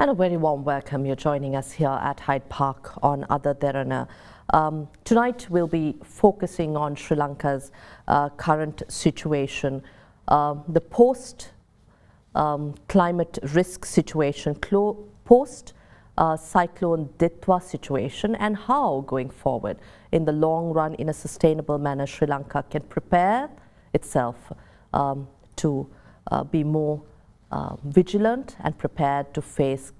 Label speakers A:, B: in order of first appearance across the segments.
A: And a very warm welcome. You're joining us here at Hyde Park on Other Derana. Tonight we'll be focusing on Sri Lanka's current situation, the post climate risk situation, post Cyclone Ditwah situation, and how going forward in the long run in a sustainable manner Sri Lanka can prepare itself to be more vigilant and prepared to face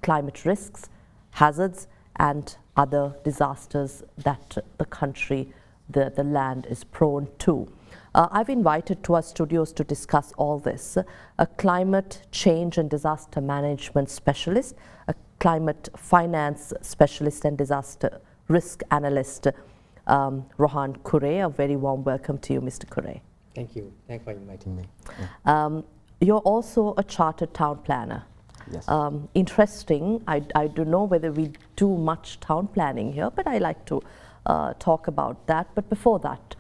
A: climate risks, hazards and other disasters that the country, the land is prone to. I've invited to our studios to discuss all this a climate change and disaster management specialist, a climate finance specialist and disaster risk analyst, Rohan Cooray. A very warm welcome to you, Mr. Cooray.
B: Thank you. Thanks for inviting me.
A: Yeah. You're also a chartered town planner.
B: Yes.
A: Interesting. I don't know whether we do much town planning here, but I like to talk about that. But before that,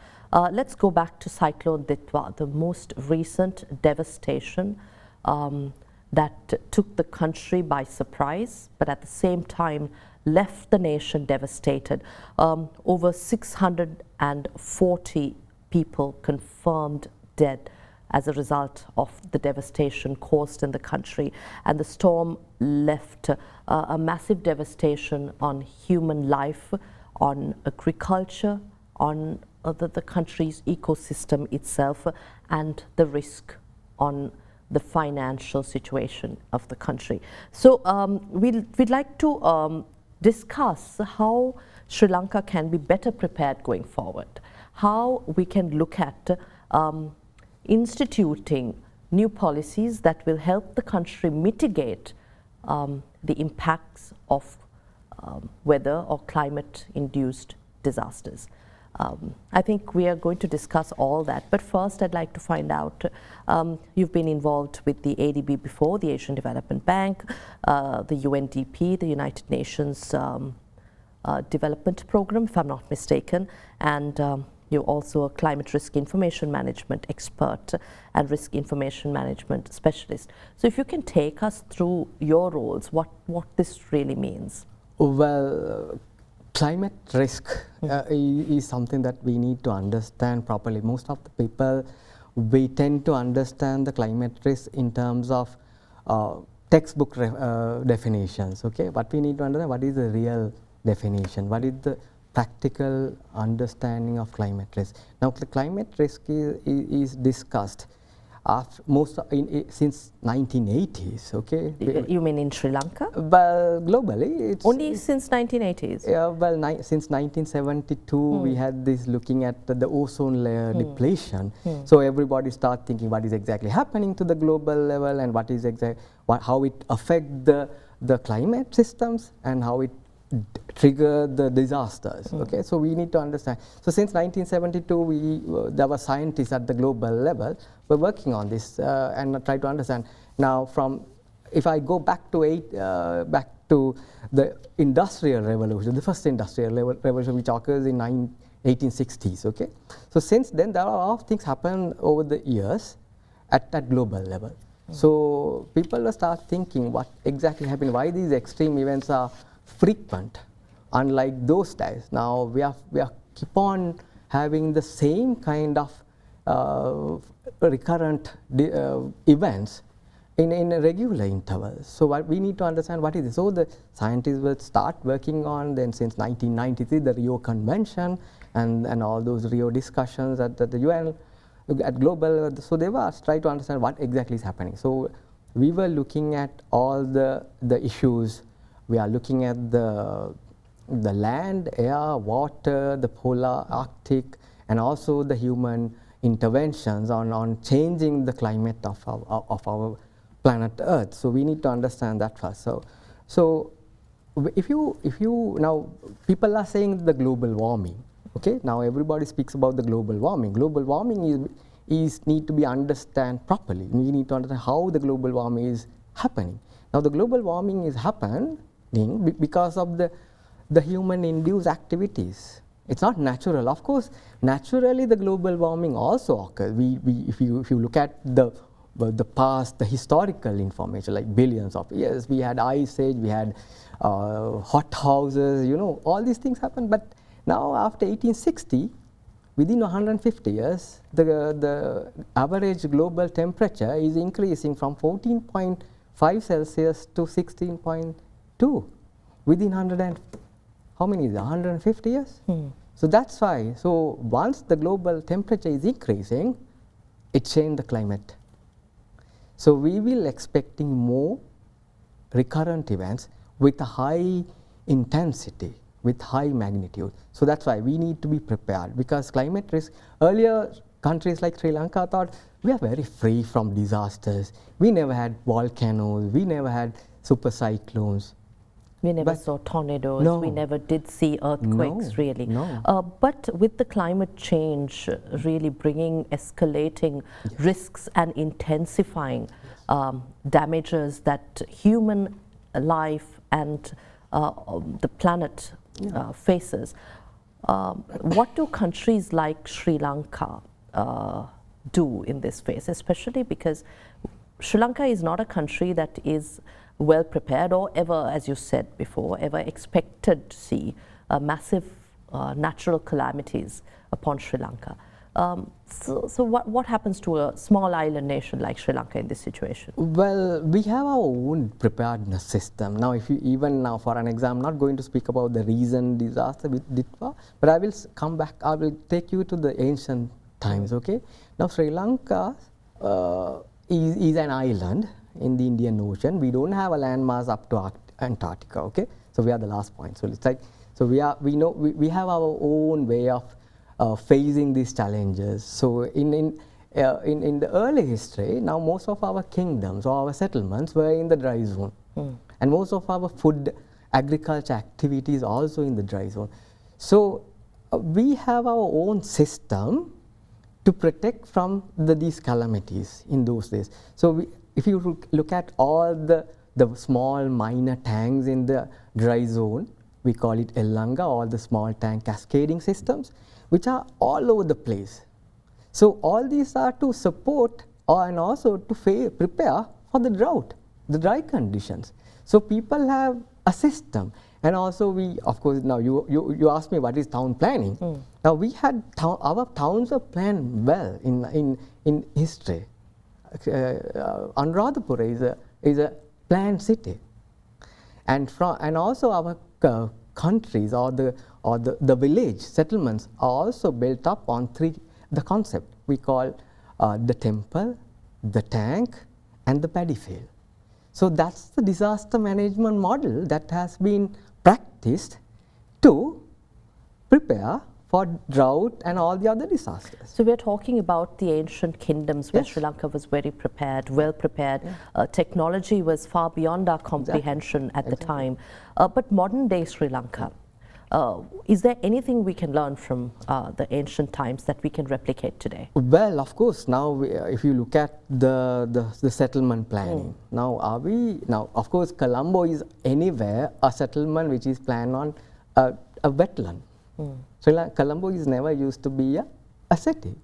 A: let's go back to Cyclone Ditwah, the most recent devastation that took the country by surprise, but at the same time left the nation devastated. Over 640 people confirmed dead as a result of the devastation caused in the country. And the storm left a massive devastation on human life, on agriculture, on the country's ecosystem itself, and the risk on the financial situation of the country. So we'd like to discuss how Sri Lanka can be better prepared going forward, how we can look at instituting new policies that will help the country mitigate the impacts of weather or climate-induced disasters. I think we are going to discuss all that, but first I'd like to find out, you've been involved with the ADB before, the Asian Development Bank, the UNDP, the United Nations Development Program, if I'm not mistaken, and you're also a climate risk information management expert and risk information management specialist. So if you can take us through your roles, what this really means.
B: Well, climate risk is something that we need to understand properly. Most of the people, we tend to understand the climate risk in terms of textbook definitions, okay? But we need to understand what is the real definition, what is the practical understanding of climate risk. Now, the climate risk is discussed since 1980s. Okay.
A: You mean in Sri Lanka?
B: Well, globally, it's
A: only since 1980s.
B: Yeah. Well, since 1972, we had this looking at the ozone layer depletion. So everybody start thinking what is exactly happening to the global level and what is how it affects the climate systems and how it trigger the disasters. Okay, so we need to understand. So since 1972, there were scientists at the global level were working on this and try to understand. Now, if I go back to the industrial revolution, the first industrial revolution, which occurs in 1860s. Okay, so since then there are a lot of things happen over the years at that global level. So people will start thinking what exactly happened, why these extreme events are frequent, unlike those days. Now we keep on having the same kind of recurrent events in regular intervals. So what we need to understand what is this. So the scientists will start working on then since 1993 the Rio Convention and all those Rio discussions at the UN at global. So they were trying to understand what exactly is happening. So we were looking at all the issues. We are looking at the land, air, water, the polar, Arctic, and also the human interventions on changing the climate of our planet Earth. So we need to understand that first. So if you now people are saying the global warming. Okay, now everybody speaks about the global warming. Global warming is need to be understand properly. We need to understand how the global warming is happening. Now the global warming is happening because of the human-induced activities. It's not natural. Of course, naturally the global warming also occurs. If you look at the the past, the historical information, like billions of years. We had ice age, we had hot houses, all these things happened. But now after 1860, within 150 years, the average global temperature is increasing from 14.5 Celsius to 16.2 within 150 years? So that's why. So once the global temperature is increasing, it changed the climate. So we will expecting more recurrent events with a high intensity, with high magnitude. So that's why we need to be prepared, because climate risk, earlier countries like Sri Lanka thought we are very free from disasters. We never had volcanoes, we never had super cyclones.
A: We never saw tornadoes,
B: no,
A: we never did see earthquakes, really.
B: No.
A: But with the climate change really bringing escalating risks and intensifying damages that human life and the planet faces, what do countries like Sri Lanka do in this phase, especially because Sri Lanka is not a country that is well prepared or ever, as you said before, ever expected to see massive natural calamities upon Sri Lanka. So what happens to a small island nation like Sri Lanka in this situation?
B: Well, we have our own preparedness system. Now, if you even now for an exam, I'm not going to speak about the recent disaster with Ditwah, but I will come back, I will take you to the ancient times, okay? Now, Sri Lanka is an island in the Indian Ocean. We don't have a landmass up to Antarctica, okay? So we are the last point. So it's like, so we have our own way of facing these challenges. So in the early history, now most of our kingdoms or our settlements were in the dry zone, and most of our food agriculture activities also in the dry zone. So we have our own system to protect from these calamities in those days. So if you look at all the small minor tanks in the dry zone, we call it Elanga, all the small tank cascading systems, which are all over the place. So all these are to support and also to prepare for the drought, the dry conditions. So people have a system. And also we, of course, now you asked me what is town planning. Now we had, our towns are planned well in history. Anuradhapura is a planned city, and also our countries or the village settlements are also built up on the concept we call the temple, the tank, and the paddy field. So that's the disaster management model that has been practiced to prepare for drought and all the other disasters.
A: So we're talking about the ancient kingdoms where Sri Lanka was very prepared, well prepared. Technology was far beyond our comprehension at the time. But modern day Sri Lanka, is there anything we can learn from the ancient times that we can replicate today?
B: Well, of course, now if you look at the settlement planning, now of course Colombo is anywhere a settlement which is planned on a wetland. So Colombo is never used to be a city.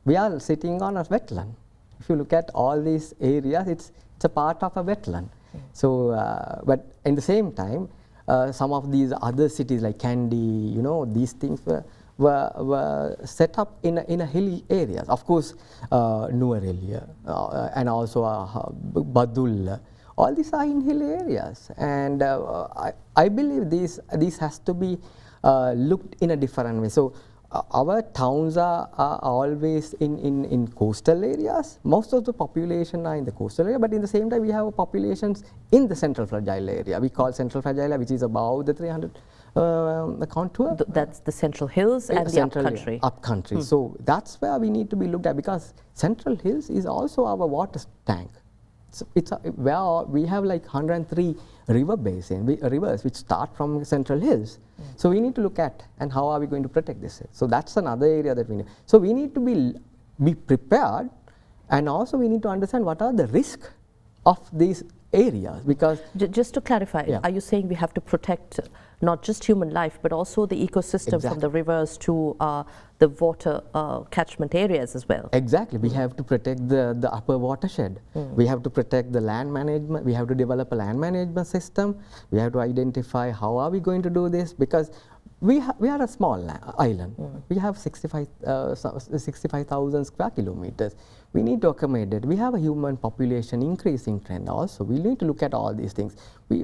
B: We are sitting on a wetland. If you look at all these areas, it's a part of a wetland. So, but in the same time, some of these other cities like Kandy, these things were set up in a hilly areas. Of course, Nuwara and also Badul, all these are in hilly areas. And I believe this has to be looked in a different way. So our towns are always in coastal areas. Most of the population are in the coastal area, but in the same time we have populations in the central fragile area. We call central fragile area, which is above the 300 contour.
A: That's the central hills and the upcountry.
B: Upcountry. So that's where we need to be looked at, because central hills is also our water tank. So it's where we have like 103 river basins, rivers which start from central hills. So we need to look at and how are we going to protect this. So that's another area that we need. So we need to be prepared, and also we need to understand what are the risks of these areas, because
A: Just to clarify,
B: Yeah.
A: are you saying we have to protect not just human life, but also the ecosystem from the rivers to the water catchment areas as well?
B: Exactly. We have to protect the upper watershed. We have to protect the land management. We have to develop a land management system. We have to identify how are we going to do this, because we are a small island. We have 65,000 square kilometers. We need to accommodate. We have a human population increasing trend also. We need to look at all these things.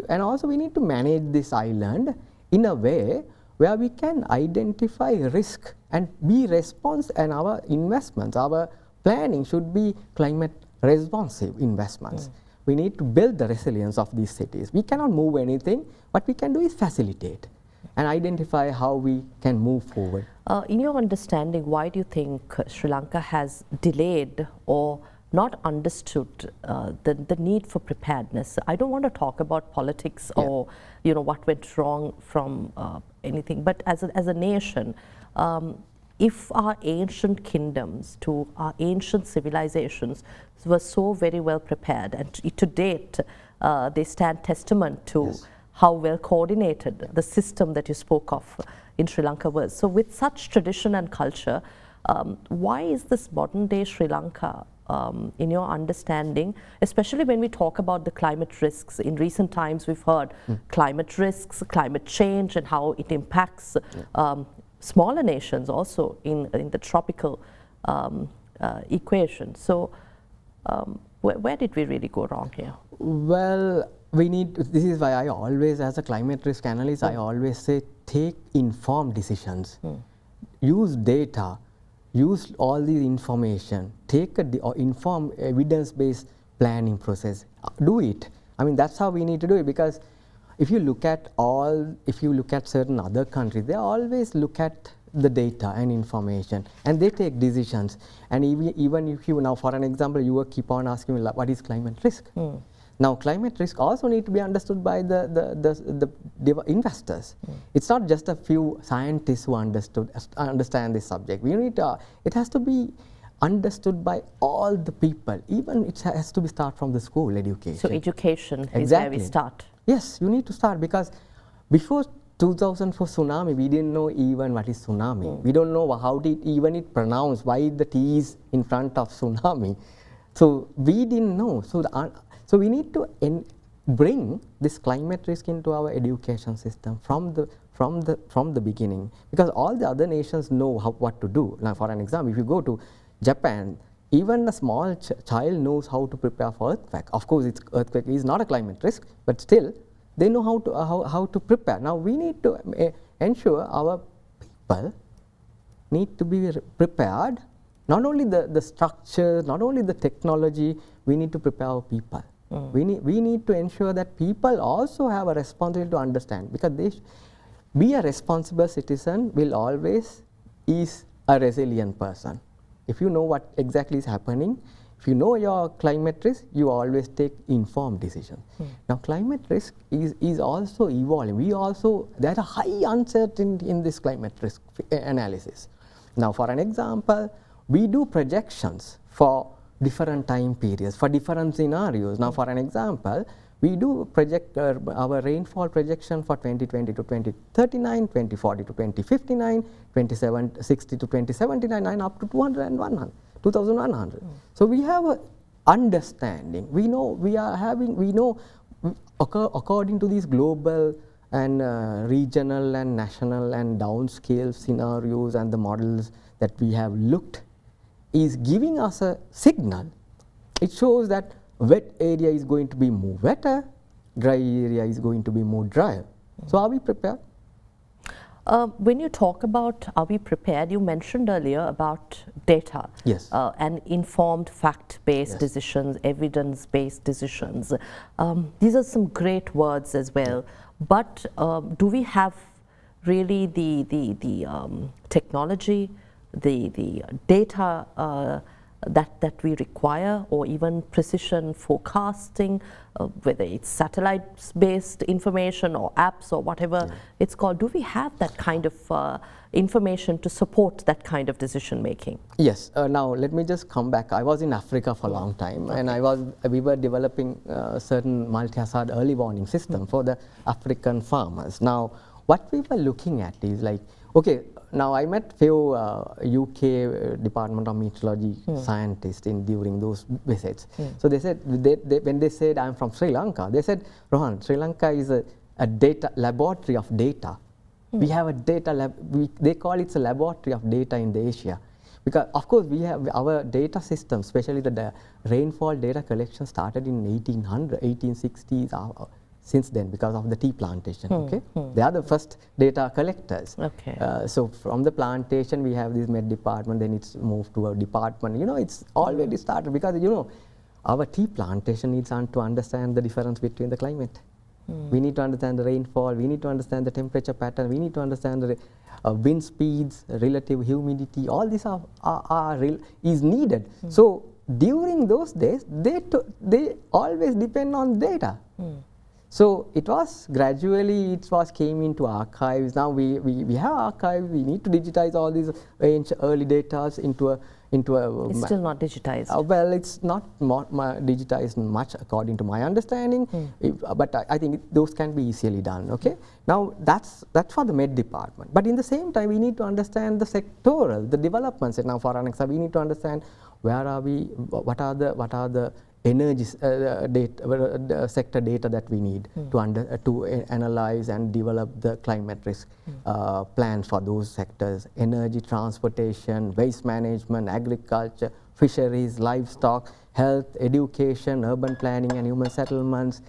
B: And also we need to manage this island in a way where we can identify risk and be responsive, and our investments, our planning should be climate responsive investments. We need to build the resilience of these cities. We cannot move anything. What we can do is facilitate and identify how we can move forward.
A: In your understanding, why do you think Sri Lanka has delayed or not understood the need for preparedness? I don't want to talk about politics or what went wrong from anything, but as a nation, if our ancient kingdoms to our ancient civilizations were so very well prepared, and to date they stand testament to how well coordinated the system that you spoke of in Sri Lanka was. So with such tradition and culture, why is this modern day Sri Lanka, in your understanding, especially when we talk about the climate risks? In recent times we've heard climate risks, climate change, and how it impacts smaller nations also in the tropical equation. So where did we really go wrong here?
B: Well, this is why I always, as a climate risk analyst, I always say take informed decisions. Use data, use all the information, take an informed evidence-based planning process. Do it. I mean, that's how we need to do it, because if you look at certain other countries, they always look at the data and information, and they take decisions. And even if you, now for an example, you keep on asking me, what is climate risk? Now, climate risk also need to be understood by the investors. It's not just a few scientists who understand this subject. We need to, it has to be understood by all the people. Even it has to be start from the school education. So
A: education is where we start.
B: Yes, you need to start, because before 2004 tsunami, we didn't know even what is tsunami. We don't know how did even it pronounce, why the T is in front of tsunami. So we didn't know. So we need to bring this climate risk into our education system from the beginning, because all the other nations know what to do. Now, for an example, if you go to Japan, even a small child knows how to prepare for earthquake. Of course, earthquake is not a climate risk, but still they know how to prepare. Now we need to ensure our people need to be prepared. Not only the structure, not only the technology, we need to prepare our people. We need to ensure that people also have a responsibility to understand, because be a responsible citizen will always is a resilient person. If you know what exactly is happening, if you know your climate risk, you always take informed decisions. Now, climate risk is also evolving. There are high uncertainty in this climate risk analysis. Now, for an example, we do projections for different time periods, for different scenarios. Now, for an example, we do project our rainfall projection for 2020 to 2039, 2040 to 2059, 2060 to 2079, and up to 2100. So we have an understanding. We know according to these global and regional and national and downscale scenarios and the models that we have looked, is giving us a signal. It shows that wet area is going to be more wetter, dry area is going to be more drier. So are we prepared?
A: When you talk about are we prepared, you mentioned earlier about data.
B: Yes.
A: And informed fact-based decisions, evidence-based decisions. These are some great words as well. But do we have really the technology, the data that we require, or even precision forecasting, whether it's satellite-based information or apps or whatever it's called? Do we have that kind of information to support that kind of decision making?
B: Yes. Now let me just come back. I was in Africa for a long time, and we were developing certain multi-hazard early warning system for the African farmers. Now what we were looking at is like, okay, now I met few UK Department of Meteorology scientists during those visits. So they said, when they said I'm from Sri Lanka, they said, Rohan, Sri Lanka is a data laboratory of data. We have a data lab, they call it a laboratory of data in the Asia. Because of course we have our data system, especially the rainfall data collection started in 1860s, since then, because of the tea plantation. Okay, they are the first data collectors.
A: Okay.
B: So from the plantation we have this Met department, then it's moved to a department. You know, it's already started because you know our tea plantation needs to understand the difference between the climate. We need to understand the rainfall. We need to understand the temperature pattern. We need to understand the wind speeds, relative humidity. All these is needed. So during those days, they always depend on data. So it was gradually came into archives. Now we have archives. We need to digitize all these early data into a.
A: It's still not digitized.
B: Well, it's not digitized much according to my understanding, but I think those can be easily done. Okay. Now that's for the Med department. But in the same time, we need to understand the sectoral, the developments. And now, for an example, we need to understand where are we, what are the energy sector data that we need to analyze and develop the climate risk plans for those sectors: energy, transportation, waste management, agriculture, fisheries, livestock, health, education, urban planning and human settlements,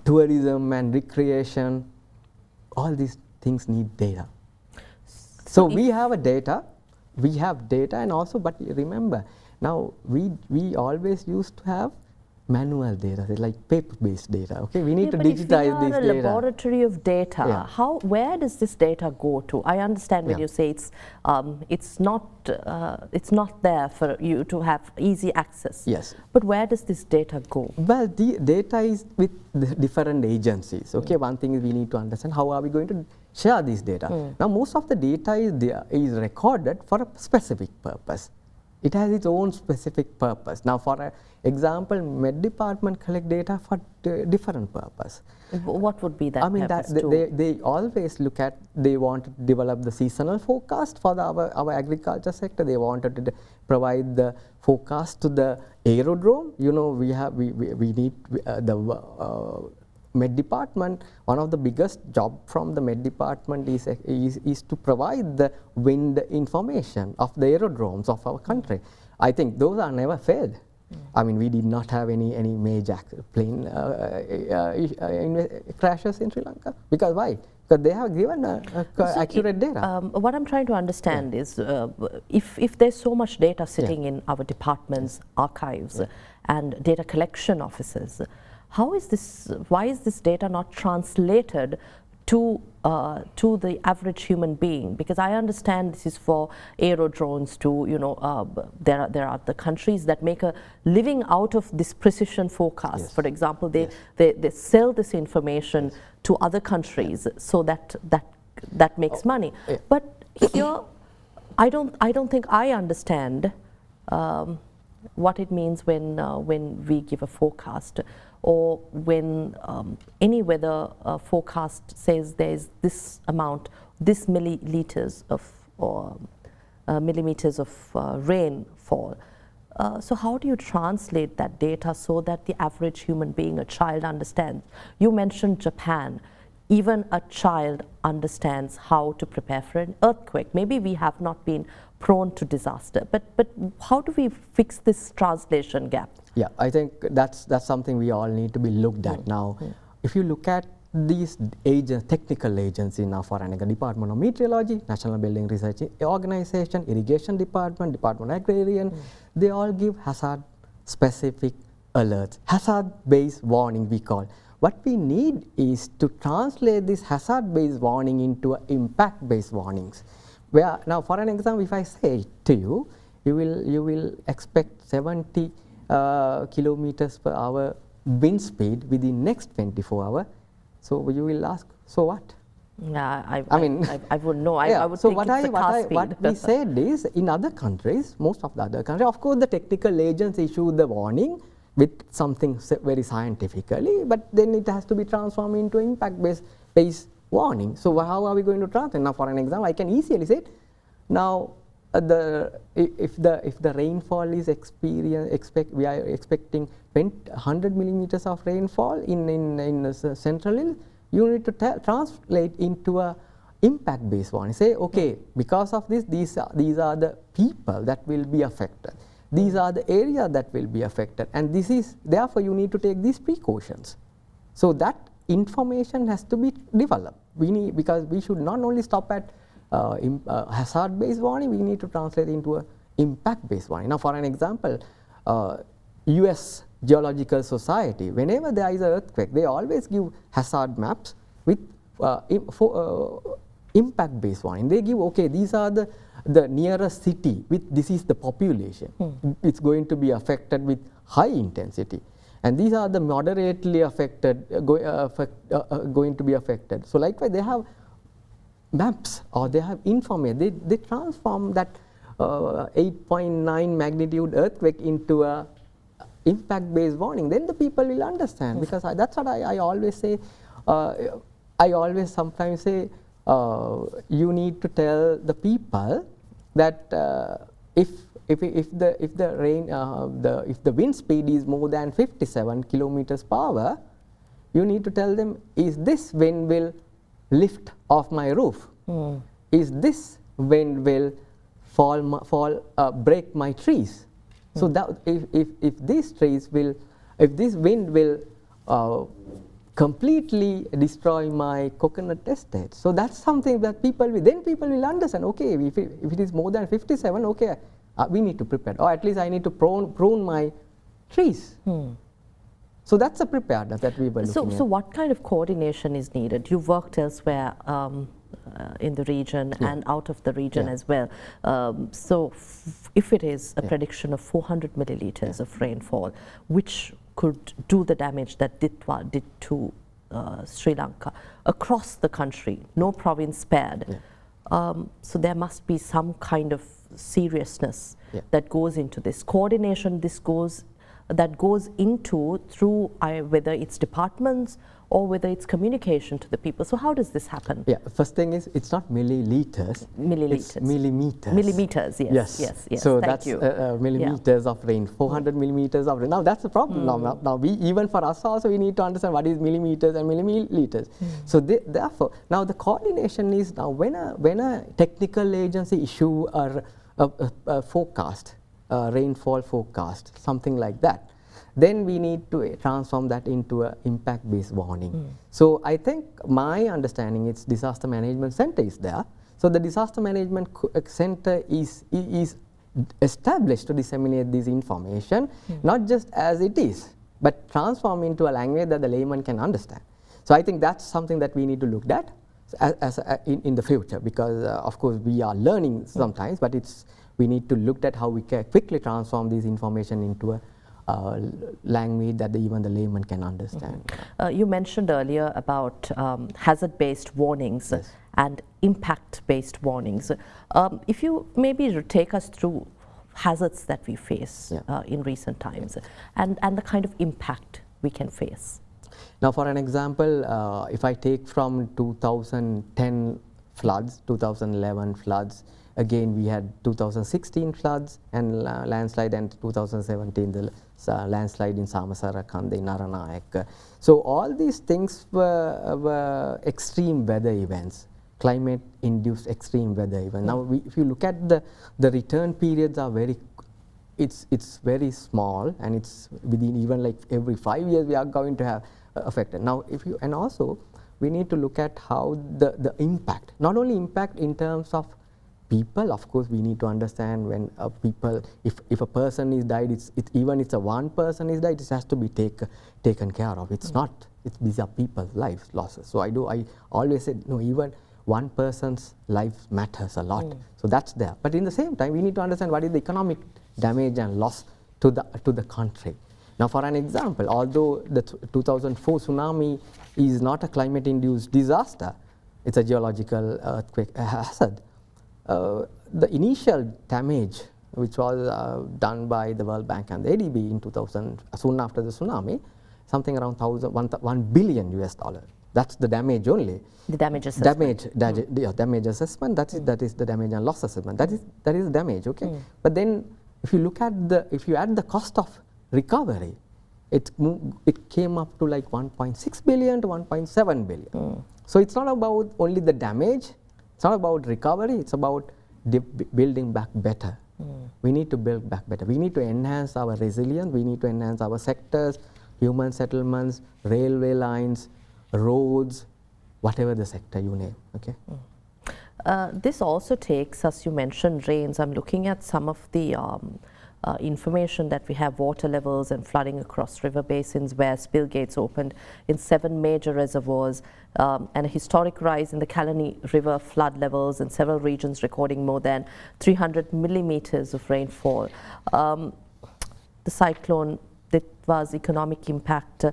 B: tourism and recreation. All these things need data. So we have data, and also, but remember, now we always used to have manual data, like paper-based data. Okay, we need to digitize this data.
A: If we are a laboratory of data, where does this data go to? I understand when you say it's not there for you to have easy access.
B: Yes.
A: But where does this data go?
B: Well, the data is with the different agencies. Okay, one thing is we need to understand how are we going to share this data. Now, most of the data is recorded for a specific purpose. It has its own specific purpose. Now, for example, Med department collect data for different purpose.
A: What would be that?
B: I mean, they always look at, they want to develop the seasonal forecast for our agriculture sector. They wanted to provide the forecast to the aerodrome. You know, we need the Med department. One of the biggest job from the Med department is to provide the wind information of the aerodromes of our country. I think those are never failed. I mean, we did not have any major plane crashes in Sri Lanka. Because why? Because they have given accurate data.
A: What I'm trying to understand is, if there's so much data sitting in our departments, archives, and data collection offices, why is this data not translated to the average human being? Because I understand this is for aerodrones too. You know, there are the countries that make a living out of this precision forecast. For example, they sell this information to other countries so that makes money. But here, I don't think I understand what it means when we give a forecast, or when any weather forecast says there is this amount, this milliliters of or millimeters of rainfall. So how do you translate that data so that the average human being, a child, understands? You mentioned Japan. Even a child understands how to prepare for an earthquake. Maybe we have not been prone to disaster, but how do we fix this translation gap?
B: Yeah, I think that's something we all need to be looked at now. If you look at these technical agencies now, for an Department of Meteorology, National Building Research Organization, Irrigation Department, Department of Agrarian, they all give hazard-specific alerts, hazard-based warning we call. What we need is to translate this hazard-based warning into impact-based warnings. Where now, for an example, if I say to you, you will expect 70 kilometers per hour wind speed within next 24 hours. So you will ask, so what?
A: Yeah,
B: I mean,
A: I wouldn't know.
B: Yeah,
A: I would
B: so
A: think it's the car speed.
B: what we said is, in other countries, most of the other countries, of course, the technical agents issue the warning with something very scientifically, but then it has to be transformed into impact-based warning. So how are we going to transfer? Now, for an example, I can easily say, now if the rainfall is we are expecting 100 millimeters of rainfall in central hill, you need to translate into a impact-based warning. Say, okay, because of this, these are the people that will be affected. These are the areas that will be affected, and this is therefore you need to take these precautions. So that information has to be developed. We need, because we should not only stop at hazard-based warning, we need to translate into a impact-based warning. Now, for an example, US Geological Society, whenever there is an earthquake, they always give hazard maps with impact-based warning. They give, okay, these are the nearest city with this is the population. It's going to be affected with high intensity. And these are the moderately affected, going to be affected. So likewise, they have maps or they have information. They transform that 8.9 magnitude earthquake into a impact-based warning. Then the people will understand, because that's what I always say. I always sometimes say, you need to tell the people that if the wind speed is more than 57 kilometers per hour, you need to tell them, is this wind will lift off my roof? Is this wind will break my trees? So that if these trees will, if this wind will completely destroy my coconut estate. So that's something that people will understand. Okay, if it is more than 57, okay, we need to prepare, or at least I need to prune my trees. So that's a preparedness that we were looking at.
A: So what kind of coordination is needed? You've worked elsewhere in the region and out of the region as well. So if it is a prediction of 400 milliliters of rainfall, which could do the damage that Ditwah did to Sri Lanka across the country, no province spared. So there must be some kind of seriousness that goes into this coordination. That goes into through whether it's departments or whether it's communication to the people. So how does this happen?
B: Yeah, first thing is, it's not milliliters.
A: Milliliters.
B: It's millimeters.
A: Millimeters, yes.
B: So that's millimeters of rain, 400 millimeters of rain. Now that's the problem. Now we, even for us also, we need to understand what is millimeters and milliliters. So therefore, now the coordination is, now when a technical agency issue a forecast, rainfall forecast, something like that, then we need to transform that into an impact-based warning. So I think my understanding is disaster management center is there. So the disaster management center is established to disseminate this information, not just as it is, but transform into a language that the layman can understand. So I think that's something that we need to look at in the future, because of course we are learning sometimes, but we need to look at how we can quickly transform this information into a language that even the layman can understand.
A: You mentioned earlier about hazard-based warnings and impact-based warnings. If you maybe take us through hazards that we face in recent times and the kind of impact we can face.
B: Now, for an example, if I take from 2010 floods, 2011 floods, again we had 2016 floods and landslide, and 2017 the landslide in Samasara, in Naranayak. So all these things were extreme weather events, climate-induced extreme weather events. Now, if you look at the return periods are it's very small, and it's within even like every 5 years we are going to have affected. Now, and also we need to look at how the impact, not only impact in terms of people. Of course, we need to understand when if a person is died, even it's a one person is died, it has to be taken care of. It's not, these are people's lives losses. So I always say, no, even one person's life matters a lot. So that's there. But in the same time, we need to understand what is the economic damage and loss to the country. Now, for an example, although the 2004 tsunami is not a climate-induced disaster, it's a geological earthquake hazard. The initial damage, which was done by the World Bank and the ADB in 2000, soon after the tsunami, something around $1 billion US. That's the damage only.
A: The damage assessment.
B: Damage assessment. That is the damage and loss assessment. That is damage. Okay. But then, if you look at if you add the cost of recovery, it came up to like 1.6 billion to 1.7 billion. So it's not about only the damage. It's not about recovery. It's about building back better. We need to build back better. We need to enhance our resilience. We need to enhance our sectors, human settlements, railway lines, roads, whatever the sector you name. Okay.
A: This also takes, as you mentioned, rains. I'm looking at some of the information that we have: water levels and flooding across river basins where spill gates opened in 7 major reservoirs, and a historic rise in the Kalani River flood levels in several regions, recording more than 300 millimeters of rainfall. The Cyclone Ditwah's economic impact,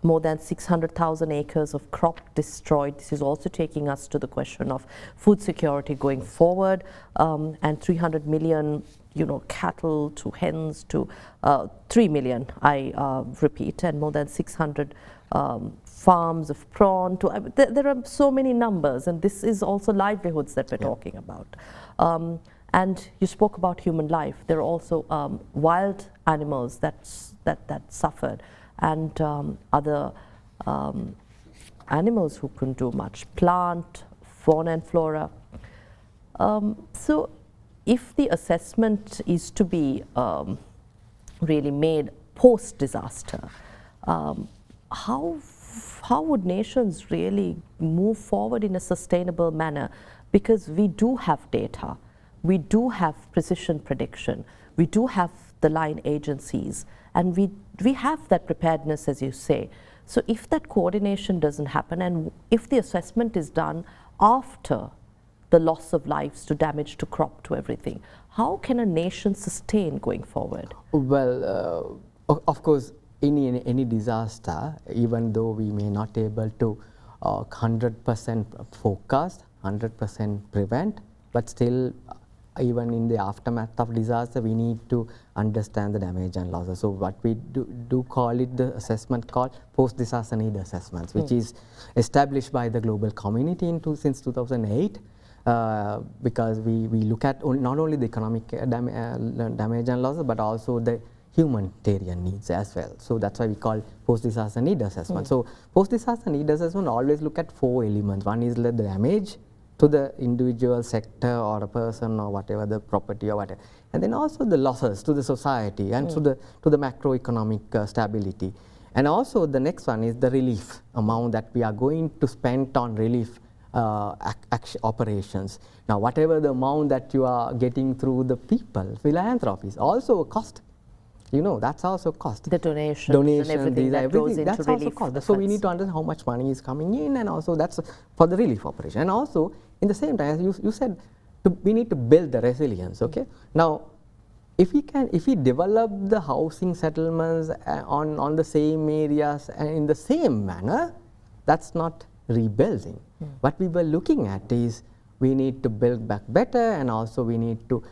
A: more than 600,000 acres of crop destroyed. This is also taking us to the question of food security going forward, and 300 million cattle to hens to 3 million, I repeat, and more than 600 farms of prawn. There are so many numbers, and this is also livelihoods that we're talking about. And you spoke about human life. There are also wild animals that suffered, and other animals who couldn't do much, plant, fauna and flora. So if the assessment is to be really made post-disaster, how would nations really move forward in a sustainable manner? Because we do have data, we do have precision prediction, we do have the line agencies, and we have that preparedness, as you say. So if that coordination doesn't happen, and if the assessment is done after the loss of lives, to damage to crop, to everything, how can a nation sustain going forward?
B: Well, of course, any disaster, even though we may not be able to 100% forecast, 100% prevent, but still, even in the aftermath of disaster, we need to understand the damage and losses. So what we do call it the assessment called post-disaster need assessments, which is established by the global community since 2008. Because we look at not only the economic damage and losses, but also the humanitarian needs as well. So that's why we call post-disaster need assessment. So post-disaster need assessment always look at 4 elements. One is the damage to the individual sector or a person or whatever, the property or whatever, and then also the losses to the society and to the macroeconomic stability. And also the next one is the relief amount that we are going to spend on relief operations. Now, whatever the amount that you are getting through the people, philanthropies, also a cost. That's also cost.
A: The donations and everything that goes into
B: that's
A: relief.
B: Also cost. So we need to understand how much money is coming in, and also that's for the relief operation. And also, in the same time, as you said, we need to build the resilience. Okay. Now, if we develop the housing settlements on the same areas and in the same manner, that's not rebuilding. What we were looking at is we need to build back better, and also we need to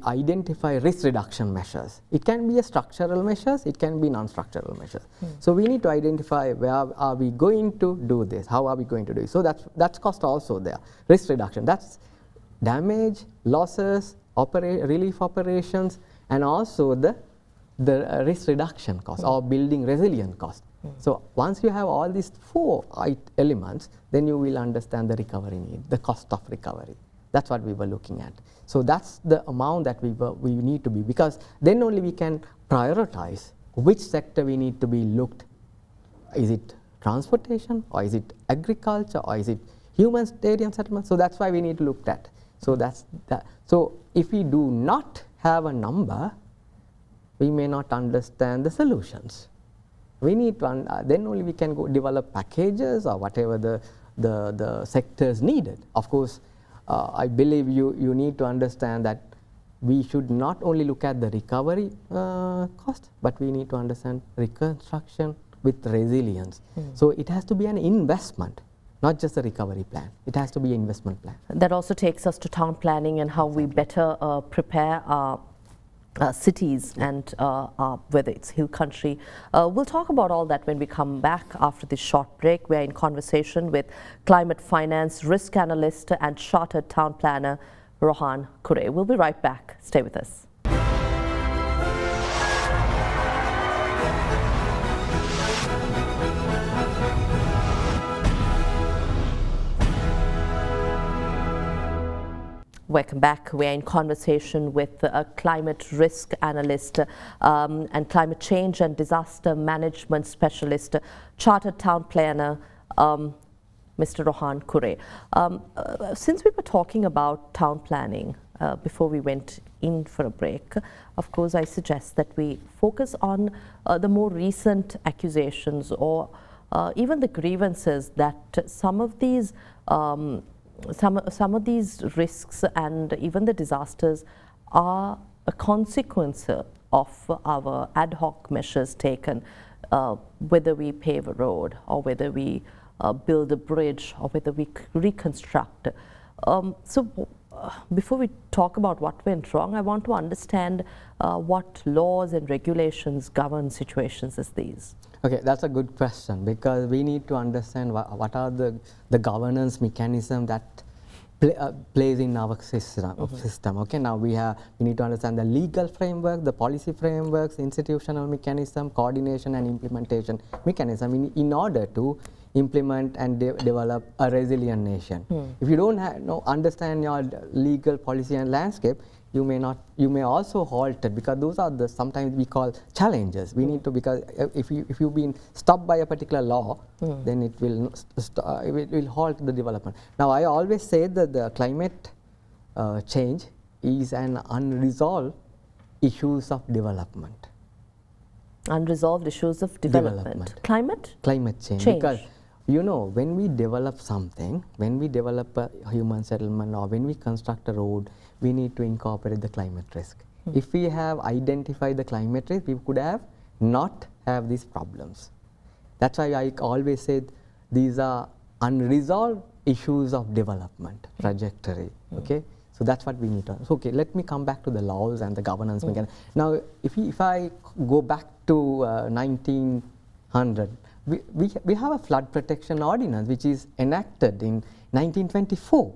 B: identify risk reduction measures. It can be a structural measures, it can be non-structural measures. So we need to identify where are we going to do this, how are we going to do it. So that's cost also there. Risk reduction, that's damage, losses, relief operations, and also the risk reduction cost or building resilient cost. So once you have all these 4 elements, then you will understand the recovery need, the cost of recovery. That's what we were looking at. So that's the amount that we need to be, because then only we can prioritize which sector we need to be looked. Is it transportation, or is it agriculture, or is it humanitarian settlement? So that's why we need to look at. So that's that. So if we do not have a number, we may not understand the solutions. We need to, then only we can go develop packages or whatever the the sectors needed. Of course, I believe you need to understand that we should not only look at the recovery cost, but we need to understand reconstruction with resilience. So it has to be an investment, not just a recovery plan. It has to be an investment plan.
A: That also takes us to town planning and how we better prepare our cities and whether it's hill country. We'll talk about all that when we come back after this short break. We're in conversation with climate finance risk analyst and chartered town planner Rohan Cooray. We'll be right back. Stay with us. Welcome back. We're in conversation with a climate risk analyst and climate change and disaster management specialist, chartered town planner, Mr. Rohan Cooray. Since we were talking about town planning before we went in for a break, of course, I suggest that we focus on the more recent accusations or even the grievances that some of these risks and even the disasters are a consequence of our ad hoc measures taken, whether we pave a road or whether we build a bridge or whether we reconstruct. Before we talk about what went wrong, I want to understand what laws and regulations govern situations as these.
B: Okay, that's a good question, because we need to understand what are the governance mechanism that plays in our system. Okay, now we need to understand the legal framework, the policy frameworks, institutional mechanism, coordination and implementation mechanism in order to implement and develop a resilient nation. If you don't understand your legal policy and landscape, you may also halt it, because those are sometimes we call challenges. We need to, because if you've been stopped by a particular law, then it will halt the development. Now I always say that the climate change is an unresolved issues of development.
A: Unresolved issues of development. Climate change.
B: Because when we develop something, when we develop a human settlement or when we construct a road, we need to incorporate the climate risk. If we have identified the climate risk, we could have not have these problems. That's why I always said these are unresolved issues of development trajectory. Okay, so that's what we need to. So, okay, let me come back to the laws and the governance mechanism. Now, if I go back to 1900. We have a flood protection ordinance which is enacted in 1924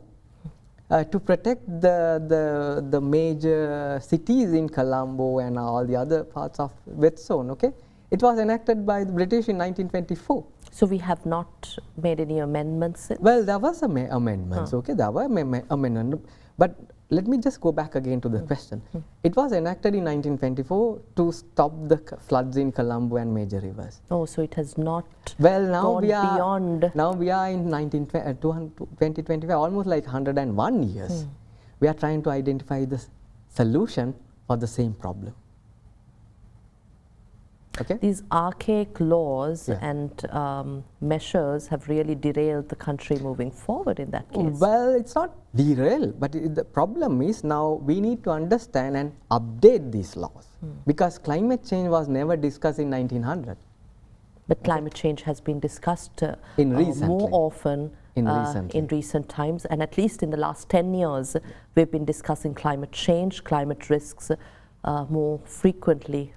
B: to protect the major cities in Colombo and all the other parts of wet zone. Okay, it was enacted by the British in 1924.
A: So we have not made any amendments since?
B: Well, there was amendments. Okay, there were amendments, but let me just go back again to the question. It was enacted in 1924 to stop the floods in Colombo and major rivers.
A: Oh, so it has not
B: gone
A: beyond.
B: Now we are in 2025, almost like 101 years. We are trying to identify the solution for the same problem. Okay?
A: These archaic laws and measures have really derailed the country moving forward in that case.
B: Well, it's not derail, but the problem is now we need to understand and update these laws, because climate change was never discussed in 1900.
A: But climate change has been discussed more often in recent times, and at least in the last 10 years, we've been discussing climate change, climate risks more frequently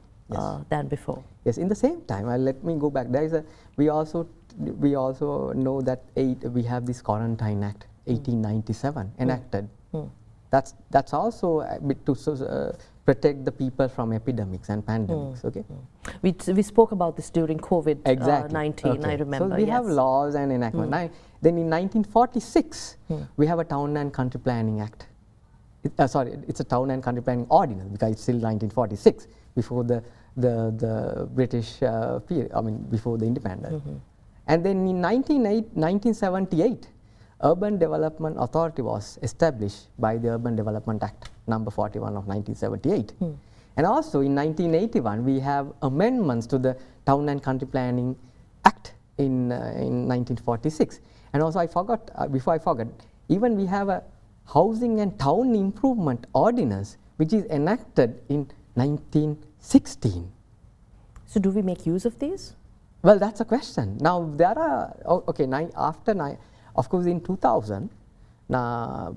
A: than before.
B: Yes, in the same time, let me go back. There is we also know that we have this Quarantine Act 1897 enacted. That's also a bit to protect the people from epidemics and pandemics. Okay,
A: we spoke about this during COVID-19. I remember.
B: So we have laws and enactment. Then in 1946, we have a Town and Country Planning Act. It's a Town and Country Planning Ordinance, because it's still 1946, before the British period. I mean, before the independence. And then in 1978, Urban Development Authority was established by the Urban Development Act number 41 of 1978. And also in 1981, we have amendments to the Town and Country Planning Act in 1946. And also I forgot, before I forget, even we have a Housing and Town Improvement Ordinance which is enacted in 1916.
A: So do we make use of these?
B: Well, that's a question. Now there are, of course in 2000,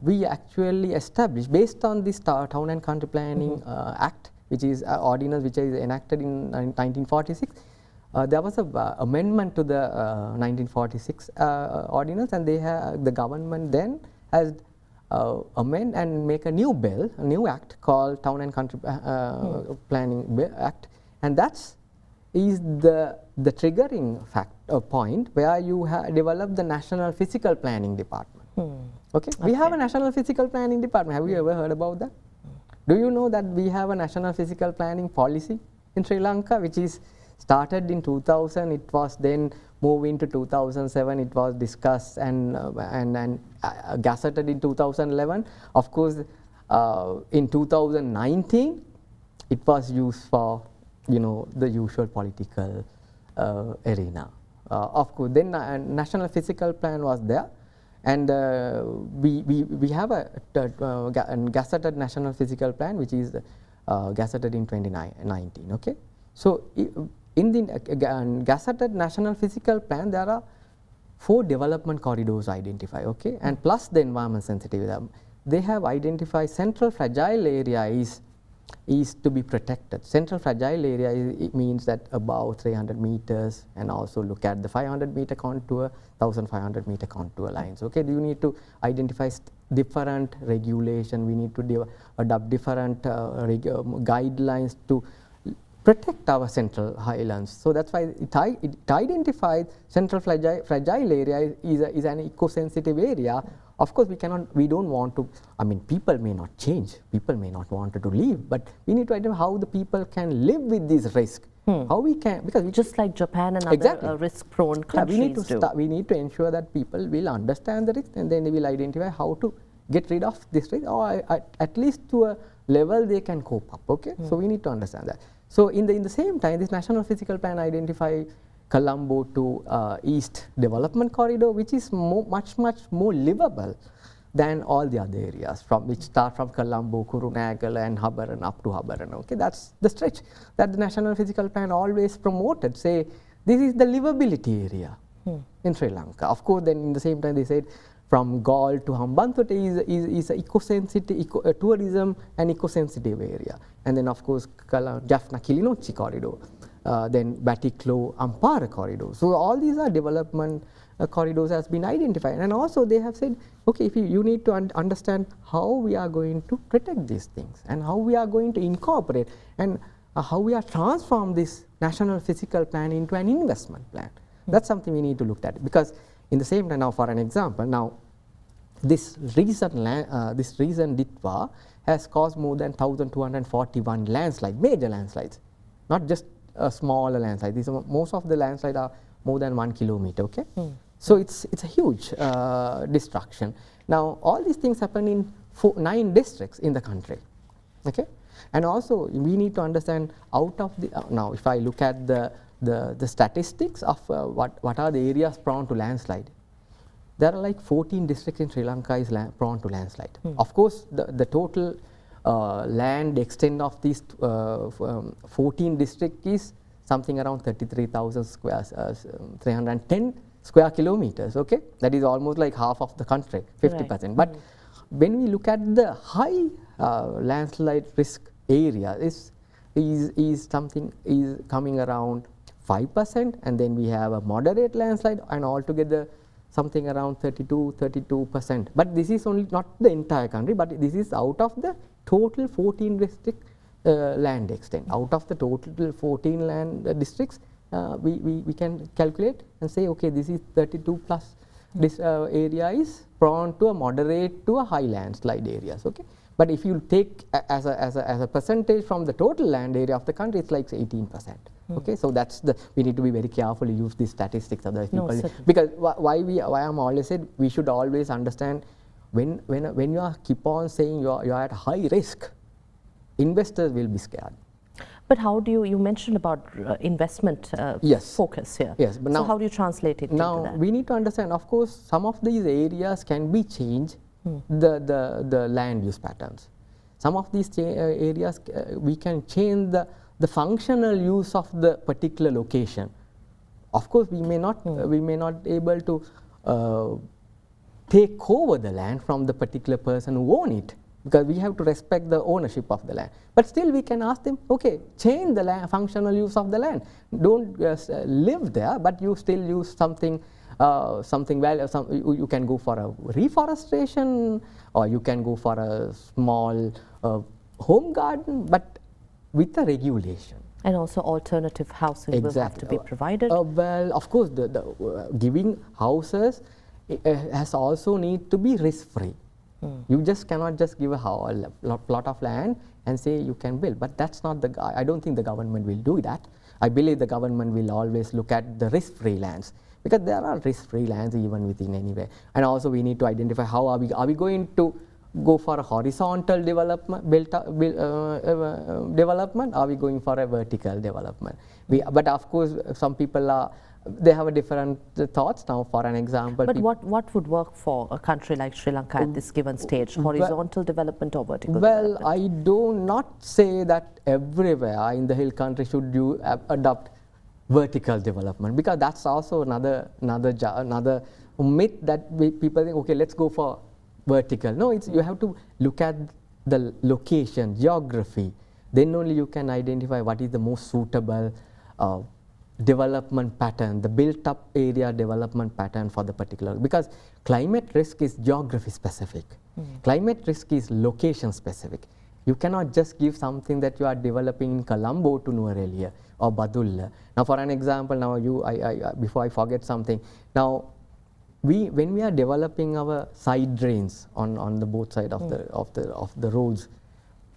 B: we actually established, based on this Town and Country Planning Act, which is ordinance which is enacted in 1946. There was a amendment to the 1946 ordinance, and the government then has amend and make a new bill, a new act called Town and Country Planning Act, and that's is the triggering point where you develop the National Physical Planning Department. Okay, we have a National Physical Planning Department. Have you ever heard about that? Do you know that we have a National Physical Planning policy in Sri Lanka, which is started in 2000? It was then moved into 2007. It was discussed and gazetted in 2011. Of course, in 2019, it was used for the usual political arena. Of course, then National Physical Plan was there, and we have a gazetted National Physical Plan, which is gazetted in 2019. Okay, so in the gazetted National Physical Plan, there are 4 development corridors identified. Okay, and plus the environment sensitive. They have identified central fragile area is to be protected. Central fragile area it means that above 300 meters, and also look at the 500 meter contour, 1500 meter contour lines. Okay, you need to identify different regulation. We need to adopt different guidelines to protect our central highlands. So that's why it identifies central fragile area is an eco-sensitive area. Of course, we don't want to, people may not change, people may not want to leave, but we need to identify how the people can live with this risk. How we can, because
A: just like Japan and other risk-prone countries do.
B: We need to ensure that people will understand the risk, and then they will identify how to get rid of this risk, or at least to a level they can cope up. Okay, so we need to understand that. So in the same time, this National Physical Plan identify Colombo to East Development Corridor, which is much more livable than all the other areas, which start from Colombo, Kurunegala and Habaran up to Habaran. Okay, that's the stretch that the National Physical Plan always promoted. Say this is the livability area in Sri Lanka. Of course, then in the same time they said from Galle to Hambantota is a eco-sensitive tourism and eco-sensitive area, and then of course Jaffna Kilinochchi corridor. Then Batiklo Ampara corridor. So all these are development corridors has been identified, and also they have said, okay, if you need to understand how we are going to protect these things, and how we are going to incorporate, and how we are transform this National Physical Plan into an investment plan. That's something we need to look at, because in the same time, now for an example, now this recent Ditwah has caused more than 1,241 landslides, major landslides, not just a smaller landslide. Most of the landslides are more than 1 kilometer. Okay, so it's a huge destruction. Now all these things happen in 9 districts in the country. Okay, and also we need to understand out of the now if I look at the statistics of what are the areas prone to landslide, there are like 14 districts in Sri Lanka is prone to landslide. Of course, the total land extent of these 14 districts is something around 33,000 310 square kilometers. Okay, that is almost like half of the country, 50%. Right. But when we look at the high landslide risk area, is coming around 5%, and then we have a moderate landslide, and altogether something around 32%. But this is only not the entire country, but this is out of the total 14 district land extent. Out of the total 14 land districts, we can calculate and say, okay, this is 32 plus. This area is prone to a moderate to a high landslide areas. Okay, but if you take as a percentage from the total land area of the country, it's like 18%. Okay, so that's we need to be very careful to use these statistics. Otherwise, people, because why I'm always said we should always understand when you are keep on saying you are at high risk, investors will be scared.
A: But how do you mentioned about investment
B: Yes.
A: focus here.
B: Yes, but
A: so
B: now
A: how do you translate it into
B: now
A: that?
B: we need to understand, of course, some of these areas can be changed, the land use patterns. Some of these areas we can change the functional use of the particular location. Of course, we may not able to take over the land from the particular person who own it, because we have to respect the ownership of the land. But still we can ask them, okay, change the land, functional use of the land. Don't live there, but you still use something, you can go for a reforestation, or you can go for a small home garden, but with a regulation.
A: And also alternative housing will have to be provided.
B: Well, of course, giving houses has also need to be risk-free. You just cannot just give a plot of land and say you can build. But that's not I don't think the government will do that. I believe the government will always look at the risk-free lands, because there are risk-free lands even within anywhere. And also we need to identify how are we going to go for a horizontal development, development, are we going for a vertical development? But of course, some people they have a different thoughts. Now, for an example.
A: But what would work for a country like Sri Lanka at this given stage, horizontal development or vertical development?
B: Well, I do not say that everywhere in the hill country should you adopt vertical development, because that's also another myth that people think, okay, let's go for vertical. No, you have to look at the location, geography. Then only you can identify what is the most suitable development pattern, the built up area development pattern for the particular, because climate risk is geography specific. Climate risk is location specific. You cannot just give something that you are developing in Colombo to Nuwara or Badulla. Now, for an example, now before I forget something, now when we are developing our side drains on the both side of the roads,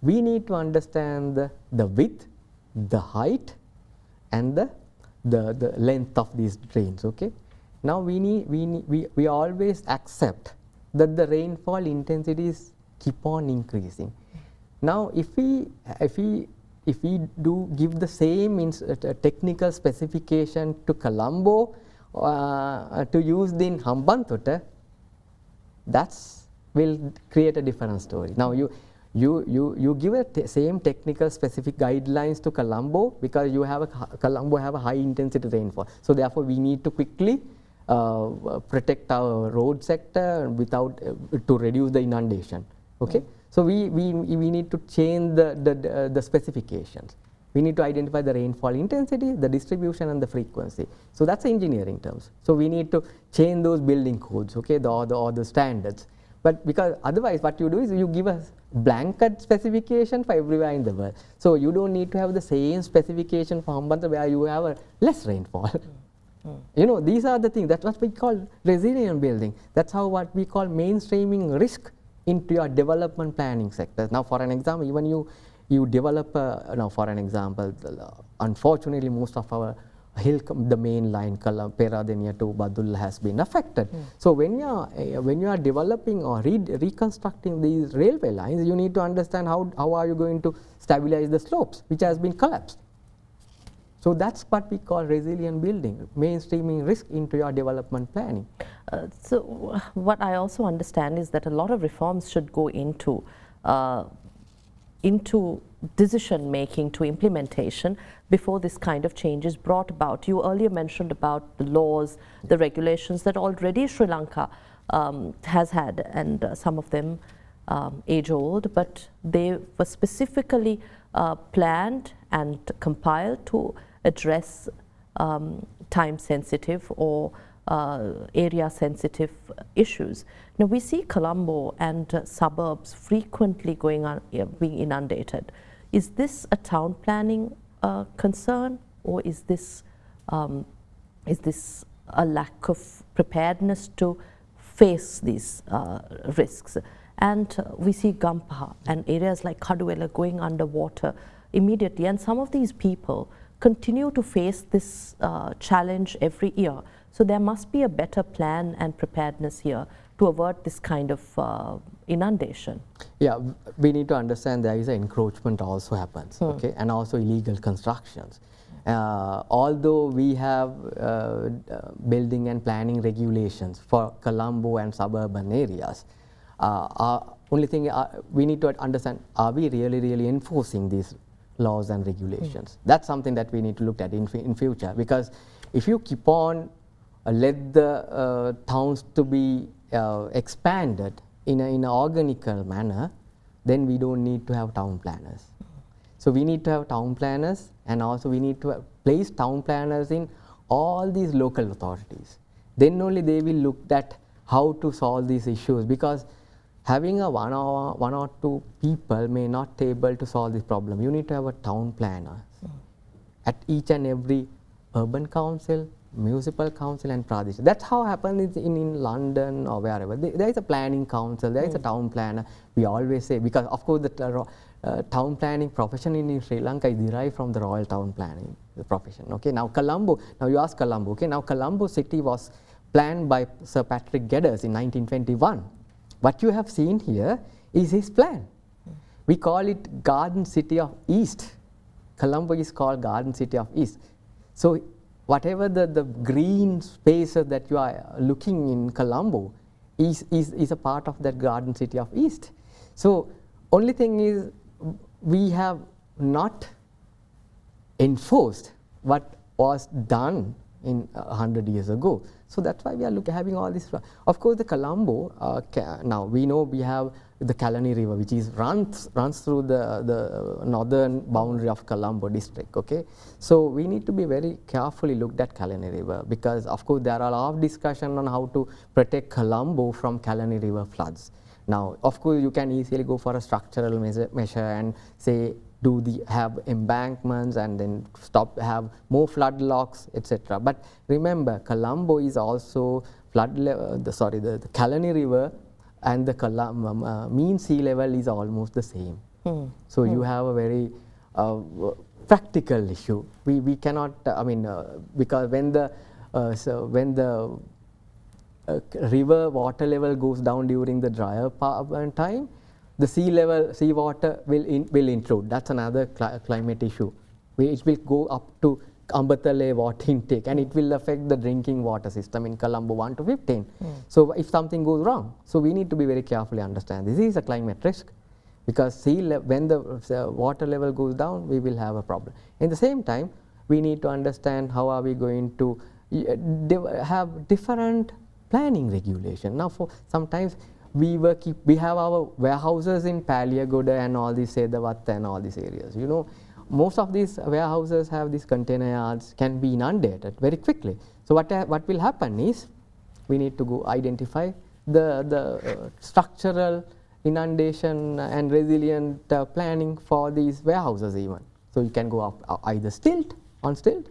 B: we need to understand the width, the height, and the length of these drains. Okay. Now we always accept that the rainfall intensities keep on increasing. Now, if we do give the same technical specification to Colombo to use in Hambantota, that's will create a different story. Now, you give a same technical specific guidelines to Colombo, because Colombo have a high intensity rainfall. So therefore, we need to quickly protect our road sector without to reduce the inundation. Okay. So we need to change the specifications. We need to identify the rainfall intensity, the distribution, and the frequency. So that's engineering terms. So we need to change those building codes, okay, or the standards. But because otherwise, what you do is you give a blanket specification for everywhere in the world. So you don't need to have the same specification for Hambantota where you have a less rainfall. You know, these are the things. That's what we call resilient building. That's how what we call mainstreaming risk into your development planning sectors. Now, for an example, even you develop, now for an example, unfortunately, most of our the main line, Peradeniya to Badulla, has been affected. So when you are developing or reconstructing these railway lines, you need to understand how are you going to stabilize the slopes, which has been collapsed. So that's what we call resilient building, mainstreaming risk into your development planning.
A: So what I also understand is that a lot of reforms should go into decision making to implementation before this kind of change is brought about. You earlier mentioned about the laws, the regulations that already Sri Lanka has had, and some of them age old, but they were specifically planned and compiled to address time sensitive or area sensitive issues. Now we see Colombo and suburbs frequently being inundated. Is this a town planning concern, or is this a lack of preparedness to face these risks? And we see Gampaha and areas like Kaduwela going underwater immediately, and some of these people continue to face this challenge every year. So there must be a better plan and preparedness here to avert this kind of inundation?
B: Yeah, we need to understand there is an encroachment also happens, okay, and also illegal constructions. Although we have building and planning regulations for Colombo and suburban areas, only thing we need to understand, are we really enforcing these laws and regulations? That's something that we need to look at in future, because if you keep on let the towns to be expanded in an organical manner, then we don't need to have town planners. So we need to have town planners, and also we need to place town planners in all these local authorities. Then only they will look at how to solve these issues, because having a one or two people may not able to solve this problem. You need to have a town planner at each and every urban council, municipal council and pradesh. That's how happens in London or wherever. There is a planning council, there is a town planner. We always say, because of course the town planning profession in Sri Lanka is derived from the royal town planning profession. Okay, now Colombo, now you ask Colombo, okay, now Colombo city was planned by Sir Patrick Geddes in 1921. What you have seen here is his plan. We call it Garden City of East. Colombo is called Garden City of East. So whatever the green spaces that you are looking in Colombo is a part of that Garden City of East. So only thing is, we have not enforced what was done in 100 years ago. So that's why we are having all this. Of course, the Colombo, now we know we have the Kalani River, which is runs through the northern boundary of Colombo district. Okay, so we need to be very carefully looked at Kalani River, because of course there are a lot of discussion on how to protect Colombo from Kalani River floods. Now, of course, you can easily go for a structural measure and say have embankments and then have more flood locks, etc. But remember, Colombo is also the Kalani River and the mean sea level is almost the same. So you have a very practical issue. We cannot, because when the river water level goes down during the drier time, the sea water will intrude. That's another climate issue. It will go up to Ambatale water intake, and it will affect the drinking water system in Colombo 1 to 15. So if something goes wrong, so we need to be very carefully understand this is a climate risk, because when the water level goes down, we will have a problem. In the same time, we need to understand how are we going to have different planning regulation. Now, for sometimes we have our warehouses in Paliagoda and all these Sedavatta and all these areas. You know, most of these warehouses have these container yards, can be inundated very quickly. So what will happen is, we need to go identify the structural inundation and resilient planning for these warehouses even. So you can go up either on stilt.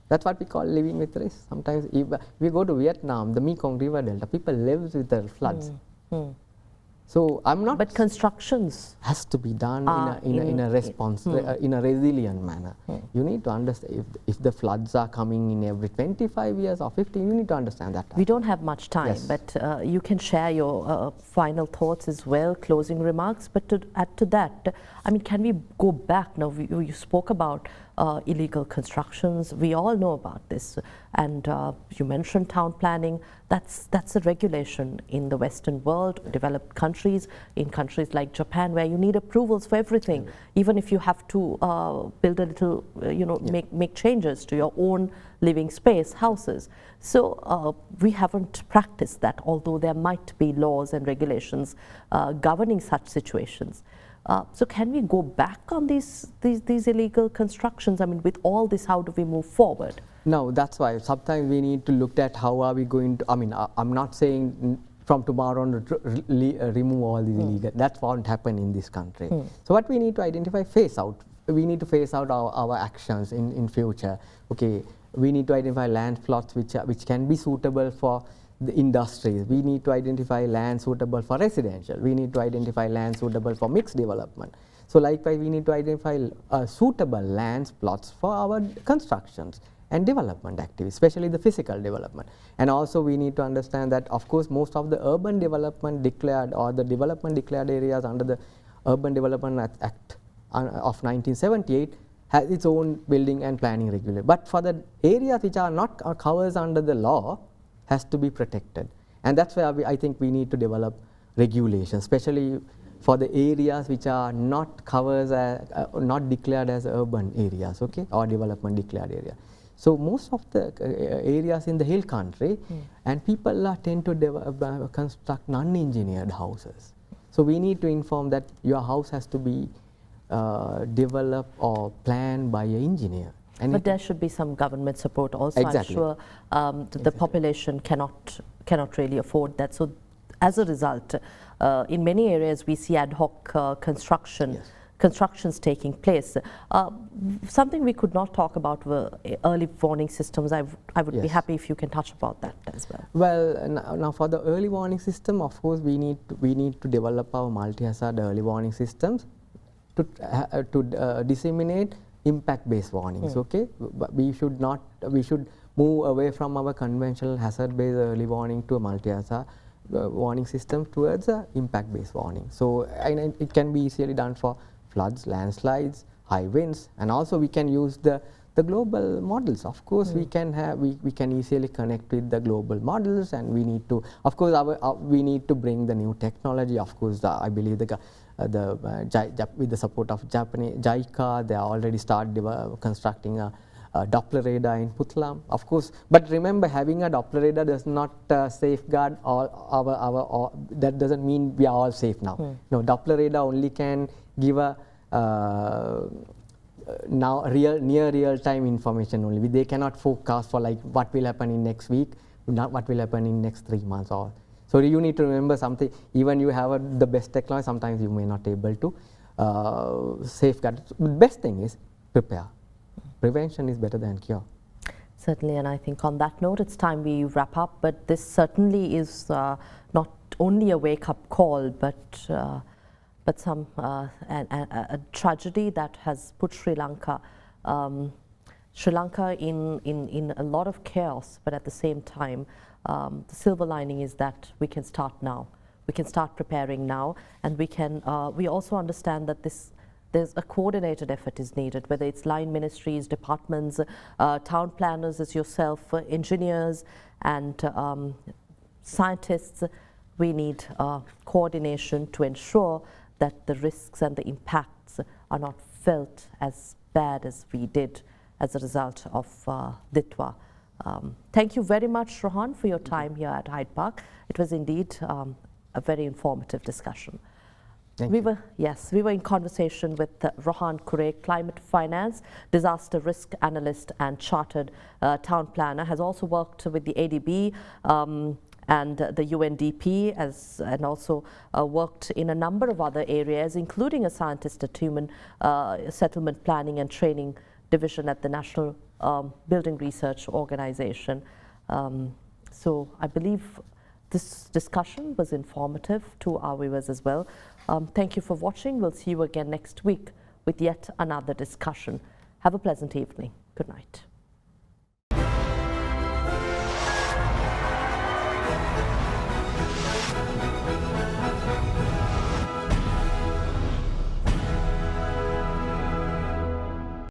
B: That's what we call living with risk. Sometimes if we go to Vietnam, the Mekong River Delta, people live with the floods. So I'm not.
A: But constructions
B: has to be done in a response, in a resilient manner. You need to understand if the floods are coming in every 25 years or 15, you need to understand that.
A: We don't have much time,
B: yes.
A: But you can share your final thoughts as well, closing remarks. But to add to that, I mean, can we go back now? You spoke about illegal constructions. We all know about this, and you mentioned town planning. That's a regulation in the Western world, developed countries, in countries like Japan, where you need approvals for everything, even if you have to build a little, make changes to your own living space, houses. So we haven't practiced that, although there might be laws and regulations governing such situations. So can we go back on these illegal constructions? I mean, with all this, how do we move forward?
B: No, that's why sometimes we need to look at how are we going to, I'm not saying from tomorrow on remove all these illegal, that won't happen in this country. So what we need to identify, phase out. We need to phase out our actions in future. Okay, we need to identify land plots which can be suitable for the industries. We need to identify land suitable for residential. We need to identify land suitable for mixed development. So likewise, we need to identify suitable lands plots for our constructions. and development activities, especially the physical development. And also we need to understand that, of course, most of the urban development declared or the development declared areas under the Urban Development Act of 1978 has its own building and planning regulations. But for the areas which are not covers under the law, has to be protected. And that's where I think we need to develop regulations, especially for the areas which are not covers not declared as urban areas, okay, or development declared area. So most of the areas in the hill country, and people tend to construct non-engineered houses. So we need to inform that your house has to be developed or planned by an engineer. And
A: but there should be some government support also.
B: Exactly.
A: I'm sure the population cannot really afford that. So as a result, in many areas we see ad hoc constructions taking place. Something we could not talk about were early warning systems. I would be happy if you can touch about that as well.
B: Well, now for the early warning system, of course, we need to develop our multi-hazard early warning systems to disseminate impact-based warnings. Okay, but we should move away from our conventional hazard-based early warning to a multi-hazard warning system towards a impact-based warning. So and it can be easily done for floods, landslides, high winds, and also we can use the global models. Of course, we can easily connect with the global models, and we need to, of course, we need to bring the new technology. Of course, I believe with the support of Japanese JICA, they already started constructing a Doppler radar in Puttalam, of course. But remember, having a Doppler radar does not safeguard all that doesn't mean we are all safe now. No, Doppler radar only can give a now near real time information only. They cannot forecast for like what will happen in next week, not what will happen in next 3 months or. So you need to remember something. Even you have the best technology, sometimes you may not able to safeguard. The best thing is prepare. Prevention is better than cure.
A: Certainly, and I think on that note, it's time we wrap up. But this certainly is not only a wake-up call, but a tragedy that has put Sri Lanka in a lot of chaos. But at the same time, the silver lining is that we can start now. We can start preparing now, and we also understand that there's a coordinated effort is needed, whether it's line ministries, departments, town planners as yourself, engineers and scientists. We need coordination to ensure that the risks and the impacts are not felt as bad as we did as a result of Ditwah. Thank you very much, Rohan, for your time here at Hyde Park. It was indeed a very informative discussion. We were in conversation with Rohan Cooray, climate finance, disaster risk analyst and chartered town planner, has also worked with the ADB and the UNDP and also worked in a number of other areas, including a scientist at Human Settlement Planning and Training Division at the National Building Research Organization. So I believe this discussion was informative to our viewers as well. Thank you for watching. We'll see you again next week with yet another discussion. Have a pleasant evening. Good night.